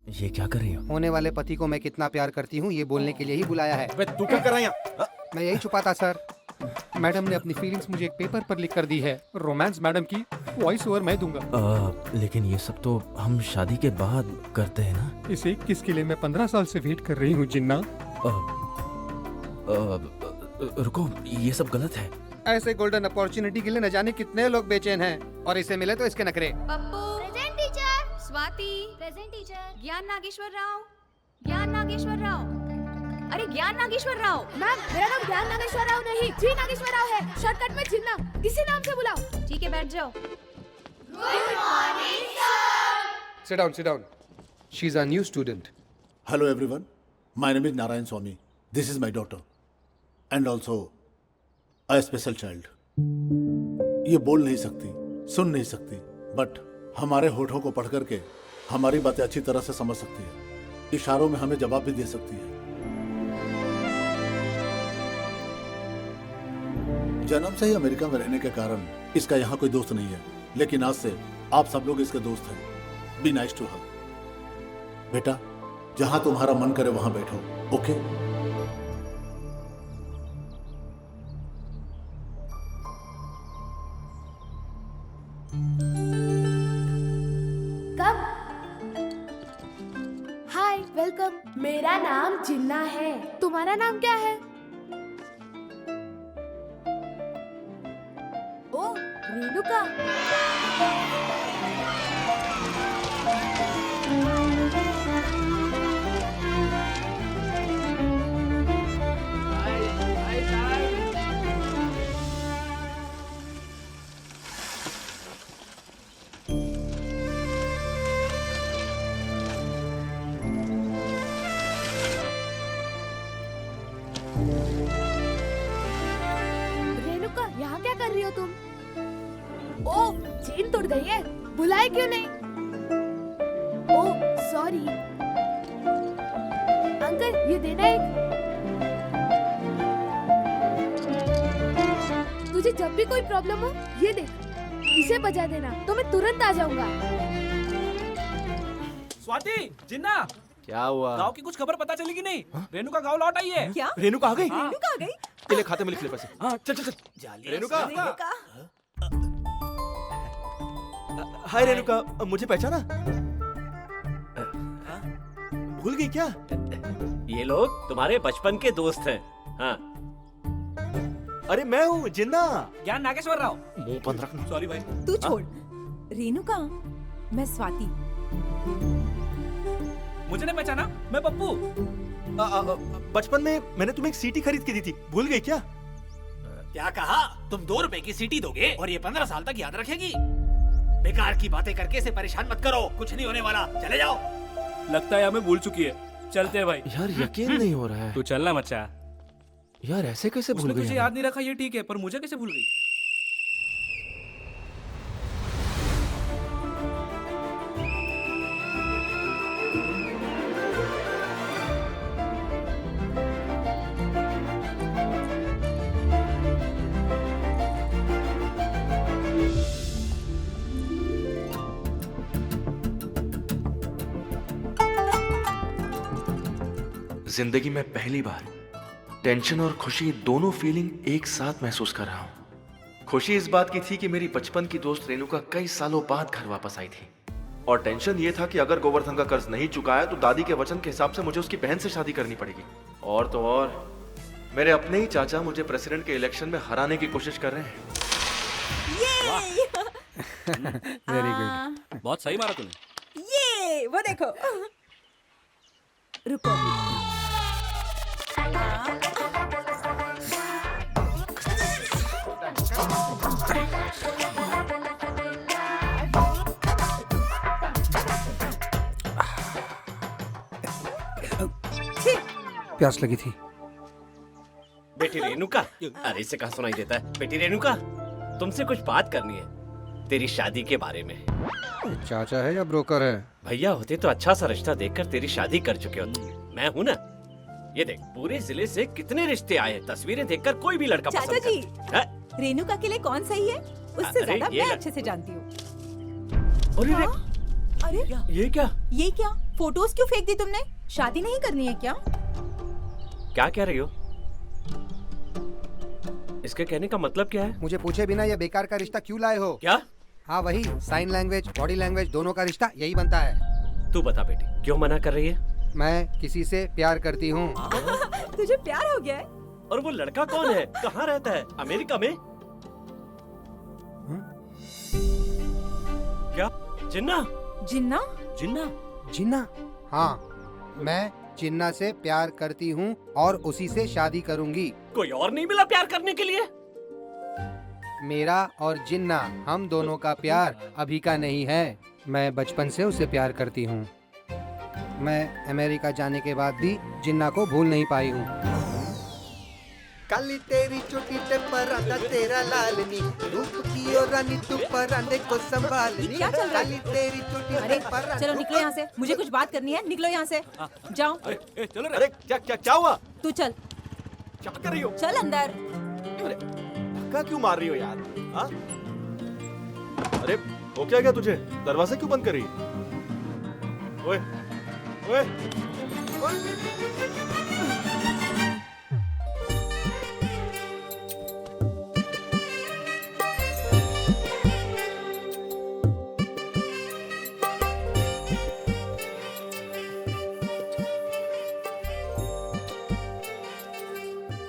ये क्या कर रही हो? होने वाले पति को मैं कितना प्यार करती हूँ ये बोलने के लिए ही बुलाया है। अबे तू क्या कर रहा है यहाँ? मैं यही छुपाता सर। मैडम ने अपनी फीलिंग्स मुझे एक पेपर पर लिख कर दी है। रोमांस मैडम की वॉइस ओवर मैं दूंगा। लेकिन ये सब तो हम शादी के बाद करते हैं ना। इस 21 के लिए मैं 15 साल से वेट कर रही हूँ जिन्ना। रुको, ये सब गलत है। ऐसे गोल्डन अपॉर्चुनिटी के लिए न जाने कितने लोग बेचैन हैं और इसे मिले तो इसके नखरे। Pappu present teacher. Swati present teacher. ज्ञान नागेश्वर राव ज्ञान नागेश्वर राव अरे ज्ञान नागेश्वर राव। मैम मेरा नाम ज्ञान नागेश्वर राव नहीं जी नागेश्वर राव है। शॉर्टकट में जिन्ना इसी नाम से बुलाओ। ठीक है, बैठ जाओ। Sit down, sit down. She's our new student. Hello everyone, my name is Narayan Swami. This is my daughter and also a special child. ये बोल नहीं सकती, सुन नहीं सकती, बट हमारे होठों को पढ़ करके हमारी बातें अच्छी तरह से समझ सकती है। इशारों में हमें जवाब भी दे सकती है। जन्म से ही अमेरिका में रहने के कारण इसका यहाँ कोई दोस्त नहीं है, लेकिन आज से आप सब लोग इसके दोस्त हैं। Be nice to her. बेटा, जहां तुम्हारा मन करे वहां बैठो, ओके? कब? Hi, welcome. मेरा नाम जिन्ना है। तुम्हारा नाम क्या है? ओ, रेणुका। रेणुका, यहाँ क्या कर रही हो तुम? ओ, चेन टूट गई है। बुलाए क्यों नहीं? ओ, सॉरी। अंकल, ये देना एक। तुझे जब भी कोई प्रॉब्लम हो, ये देख, इसे बजा देना तो मैं तुरंत आ जाऊंगा। स्वाति, जिन्ना, क्या हुआ? गांव की कुछ खबर पता चली कि नहीं? रेणुका गांव लौट आई है। क्या? रेणुका आ गई? रेणुका आ गई? तेरे खाते में लिख ले पैसे। हाँ, चल चल चल। रेणुका? रेणुका हाय रेणुका, मुझे पहचाना? भूल गई क्या? ये लोग तुम्हारे बचपन के दोस्त हैं। हाँ, अरे मैं हूँ जिन्ना। ज्ञान नागेश्वर राव। मुंह बंद रख। सॉरी भाई। तू छोड़। रेणुका, मैं स्वाति। मुझे नहीं पहचाना? मैं पप्पू। बचपन में मैंने तुम्हें एक सीटी खरीद के दी थी, भूल गई क्या? क्या कहा? तुम 2 रुपए की सीटी दोगे और ये 15 साल तक याद रखेगी? बेकार की बातें करके इसे परेशान मत करो, कुछ नहीं होने वाला। चले जाओ। लगता है हमें भूल चुकी है। चलते हैं भाई। यार यकीन नहीं हो रहा है। तू चलना मच्चा। यार ऐसे कैसे भूल उसने गई? तुझे याद नहीं रखा ये ठीक है, पर मुझे कैसे भूल गई? जिंदगी में पहली बार टेंशन और खुशी दोनों फीलिंग एक साथ महसूस कर रहा हूं। खुशी इस बात की थी कि मेरी बचपन की दोस्त रेणुका कई सालों बाद घर वापस आई थी, और टेंशन ये था कि अगर गोवर्धन का कर्ज नहीं चुकाया तो दादी के वचन के हिसाब से मुझे उसकी बहन से शादी करनी पड़ेगी। और तो और मेरे अपने ही चाचा मुझे प्रेसिडेंट के इलेक्शन में हराने की कोशिश कर रहे हैं। Very good. बहुत सही मारा तूने। ये वो देखो। रुको। प्यास लगी थी। बेटी रेणुका। अरे इसे कहाँ सुनाई देता है? बेटी रेणुका, तुमसे कुछ बात करनी है, तेरी शादी के बारे में। चाचा है या ब्रोकर है? भैया होते तो अच्छा सा रिश्ता देखकर तेरी शादी कर चुके होते। मैं हूँ ना। ये देख, पूरे जिले से कितने रिश्ते आए हैं। तस्वीरें देखकर कोई भी लड़का चाचा पसंद जी, करता है। रेणुका के लिए कौन सही है उससे अरे ज्यादा ये मैं लग- अच्छे से जानती हूँ। अरे हाँ? अरे ये क्या? ये क्या? फोटोज क्यों फेंक दी तुमने? शादी नहीं करनी है क्या? क्या कह रही हो? इसके कहने का मतलब क्या है? मुझे पूछे बिना ये बेकार का रिश्ता क्यों लाए हो? क्या? हाँ वही, साइन लैंग्वेज, बॉडी लैंग्वेज दोनों का रिश्ता यही बनता है। तू बता बेटी, क्यों मना कर रही है? मैं किसी से प्यार करती हूँ। तुझे प्यार हो गया है? और वो लड़का कौन है? कहाँ रहता है? अमेरिका में? क्या? जिन्ना? जिन्ना? जिन्ना? जिन्ना? हाँ, मैं जिन्ना से प्यार करती हूँ और उसी से शादी करूँगी। कोई और नहीं मिला प्यार करने के लिए? मेरा और जिन्ना, हम दोनों का प्यार अभी का नहीं है। मैं बचपन से उसे प्यार करती हूँ। मैं अमेरिका जाने के बाद भी जिन्ना को भूल नहीं पाई हूँ। काली तेरी चोटी पे परांदा तेरा लालनी, रूप की और रानी तू परांदे को संभालनी। ये क्या चल रहा है? काली तेरी चोटी अरे पे परांदा। चलो निकलो यहाँ से, मुझे कुछ बात करनी है। निकलो यहाँ से, जाओ। चलो अरे क्या हुआ? तू चल, क्या कर रही हो? चल अंदर। धक्का क्यों मार रही हो यार? हाँ? अरे हो क्या तुझे? दरवाजा क्यों बंद कर रही है? ओए ओए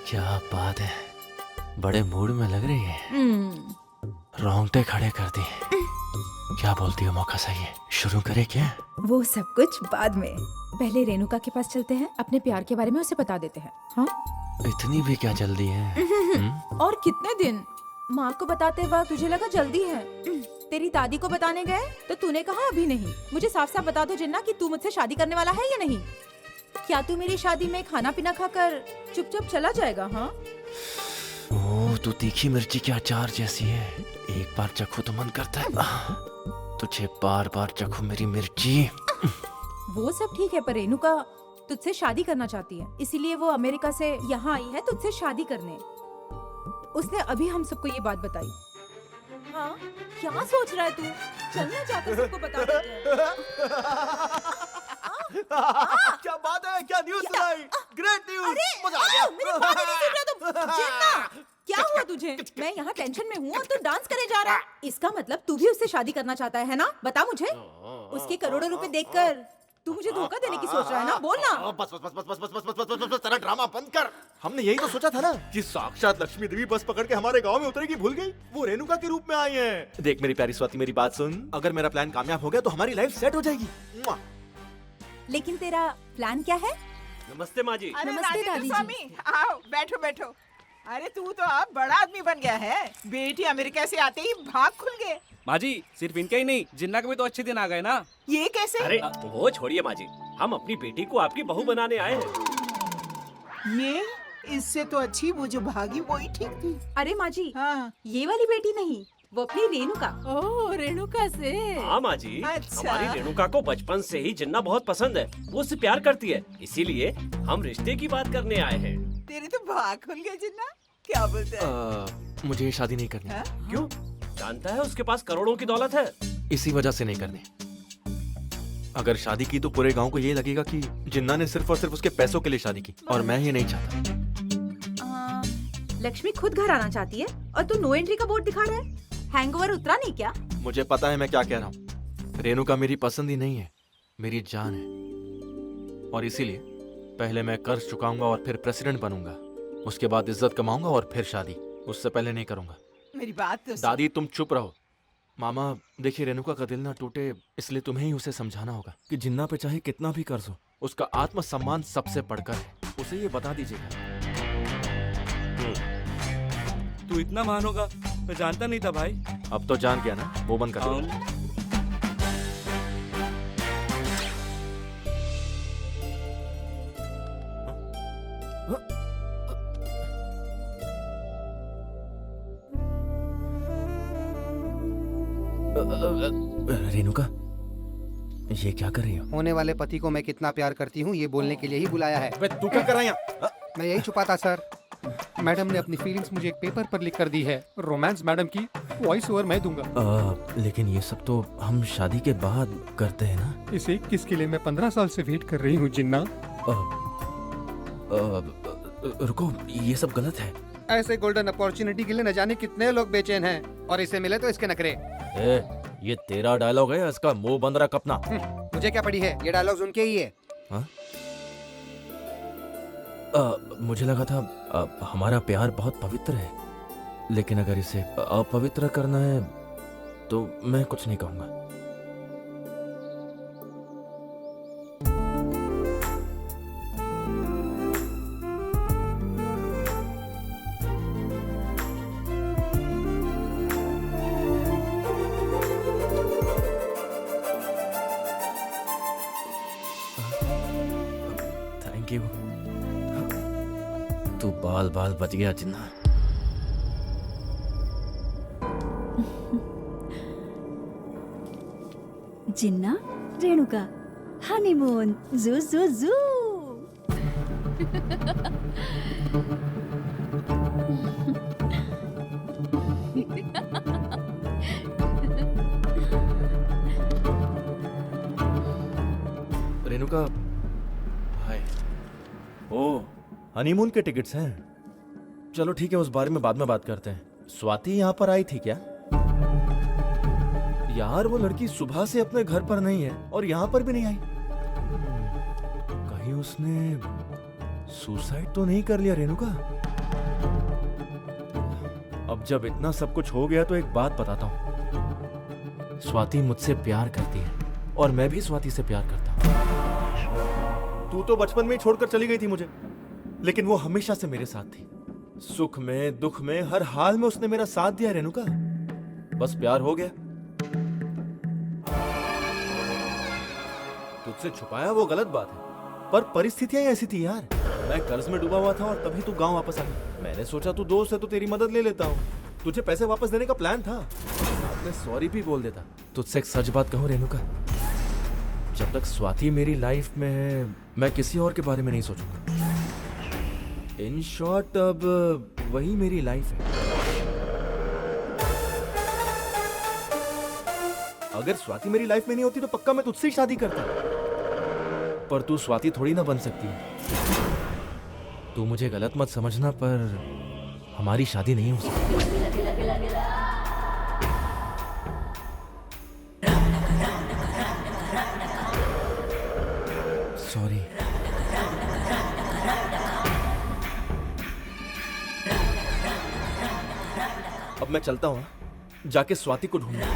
क्या बात है, बड़े मूड में लग रही है। रोंगटे खड़े कर दी। क्या बोलती हो? मौका सही है, शुरू करे क्या? वो सब कुछ बाद में, पहले रेणुका के पास चलते हैं, अपने प्यार के बारे में उसे बता देते हैं। हाँ? इतनी भी क्या जल्दी है? और कितने दिन? माँ को बताते वक्त तुझे लगा जल्दी है। तेरी दादी को बताने गए तो तूने कहा अभी नहीं। मुझे साफ साफ बता दो जिन्ना कि तू मुझसे शादी करने वाला है या नहीं। क्या तू मेरी शादी में खाना पीना खाकर चुपचाप चला जाएगा? हाँ? ओह, तू तीखी मिर्ची के अचार जैसी है। एक बार चखो तो मन करता है तुझे बार बार चखो मेरी मिर्ची। वो सब ठीक है, पर रेणुका तुझसे शादी करना चाहती है, इसीलिए वो अमेरिका से यहाँ आई है तुझसे शादी करने। उसने अभी हम सबको ये बात बताई। हाँ? क्या सोच रहा है तू? चलना जाकर सबको बता देते हैं। क्या बात है? क्या न्यूज़ सुनाई? Great news! मजा आ गया। मेरी बात नहीं सुन रहा तुम? जिन्ना, क्या हुआ तुझे? मैं यहाँ टेंशन में हूँ और तू डांस करे जा रहा है। इसका मतलब तू भी उससे शादी करना चाहता है ना? बता मुझे। उसके करोड़ों रुपए देखकर तू मुझे धोखा देने की सोच रहा है ना? बोल ना। बस बस बस बस बस बस बस बस बस बस तेरा ड्रामा बंद कर। हमने यही तो सोचा था ना कि साक्षात लक्ष्मी देवी बस पकड़ के हमारे गांव में उतरेगी, भूल गई? वो रेणुका के रूप में आई है। देख मेरी प्यारी स्वाति, मेरी बात सुन। अगर मेरा प्लान कामयाब हो गया तो हमारी लाइफ सेट हो जाएगी। लेकिन तेरा प्लान क्या है? नमस्ते माँ जी। अरे नमस्ते राजेंद्र दादी जी। स्वामी, आओ बैठो बैठो। अरे तू तो अब बड़ा आदमी बन गया है। बेटी अमेरिका से आते ही भाग खुल गए। माँ जी, सिर्फ इनके ही नहीं, जिन्ना के भी तो अच्छे दिन आ गए ना। ये कैसे? अरे वो छोड़िए माँ जी, हम अपनी बेटी को आपकी बहू बनाने आए हैं। ये इससे तो अच्छी वो जो भागी वो ही ठीक थी। अरे माँ जी, हाँ। ये वाली बेटी नहीं, वो अपनी रेणुका। ओह, रेणुका से। हाँ माँ जी, अच्छा। हमारी रेणुका को बचपन से ही जिन्ना बहुत पसंद है। वो उससे प्यार करती है, इसीलिए हम रिश्ते की बात करने आए हैं। तेरे तो भाग खुल गए जिन्ना। क्या बोलते हैं? मुझे ये शादी नहीं करनी। हाँ? क्यों? जानता है उसके पास करोड़ों की दौलत है। इसी वजह से नहीं करनी। अगर शादी की तो पूरे गांव को ये लगेगा कि जिन्ना ने सिर्फ और सिर्फ उसके पैसों के लिए शादी की, और मैं ये नहीं चाहता। लक्ष्मी खुद घर आना चाहती है और तू नो एंट्री का बोर्ड दिखा रहा है। हैंगओवर उतरा नहीं क्या? मुझे पता है मैं क्या कह रहा हूँ। रेणुका मेरी पसंद ही नहीं है, मेरी जान है। और इसीलिए पहले मैं कर्ज चुकाऊंगा और फिर प्रेसिडेंट बनूंगा। उसके बाद इज्जत कमाऊंगा और फिर शादी। उससे पहले नहीं करूंगा। मेरी बात तो सुन। दादी तुम चुप रहो। मामा देखिए, रेणुका का दिल ना टूटे इसलिए तुम्हें ही उसे समझाना होगा कि जिन्ना पे चाहे कितना भी कर्ज हो, उसका आत्मसम्मान सबसे बढ़कर है। उसे ये बता दीजिएगा। तू इतना महान होगा मैं जानता नहीं था भाई। अब तो जान गया ना, वो बंद कर। रेणुका, ये क्या कर रही हो? होने वाले पति को मैं कितना प्यार करती हूँ ये बोलने के लिए ही बुलाया है। तू क्या कर रहा है यहाँ? मैं यही छुपा था सर। मैडम ने अपनी फीलिंग्स मुझे एक पेपर पर लिख कर दी है। रोमांस मैडम की वॉइस ओवर मैं दूंगा। लेकिन ये सब तो हम शादी के बाद करते हैं ना। इस 21 के लिए मैं 15 साल से वेट कर रही हूँ जिन्ना। रुको, ये सब गलत है। ऐसे गोल्डन अपॉर्चुनिटी के लिए न जाने कितने लोग बेचैन हैं, और इसे मिले तो इसके नखरे। ये तेरा डायलॉग है, इसका मुंह बंद रख अपना। मुझे क्या पड़ी है, ये डायलॉग्स उनके ही है। हाँ? मुझे लगा था हमारा प्यार बहुत पवित्र है, लेकिन अगर इसे अपवित्र करना है तो मैं कुछ नहीं कहूंगा। Thank you. तू बाल बाल बच गया जिन्ना। जिन्ना, रेणुका, हनीमून, जू जू जू। रेणुका, हाय। ओ, हनीमून के टिकट्स हैं। चलो ठीक है, उस बारे में बाद में बात करते हैं। स्वाति यहाँ पर आई थी क्या? यार वो लड़की सुबह से अपने घर पर नहीं है और यहाँ पर भी नहीं आई। कहीं उसने सुसाइड तो नहीं कर लिया रेणुका? अब जब इतना सब कुछ हो गया तो एक बात बताता हूँ। स्वाति मुझसे प्यार करती है और मैं भी स्वाति से प्यार करता हूँ। तू तो बचपन में ही छोड़कर चली गई थी मुझे, लेकिन वो हमेशा से मेरे साथ थी। सुख में दुख में हर हाल में उसने मेरा साथ दिया रेणुका। बस प्यार हो गया। तुझसे छुपाया वो गलत बात है, पर परिस्थितियां ही ऐसी थी यार। मैं कर्ज में डूबा हुआ था और तभी तू गांव वापस आ गई। मैंने सोचा तू दोस्त है तो तेरी मदद ले लेता हूँ। तुझे पैसे वापस देने का प्लान था, मैं सॉरी भी बोल देता। तुझसे एक सच बात कहूँ रेणुका, जब तक स्वाति मेरी लाइफ में है मैं किसी और के बारे में नहीं सोचूंगा। इन शॉर्ट अब वही मेरी लाइफ है। अगर स्वाति मेरी लाइफ में नहीं होती तो पक्का मैं तुझसे ही शादी करता। पर तू स्वाति थोड़ी ना बन सकती है। तू मुझे गलत मत समझना, पर हमारी शादी नहीं हो सकती। सॉरी। अब मैं चलता हूँ, जाके स्वाति को ढूंढूंगा।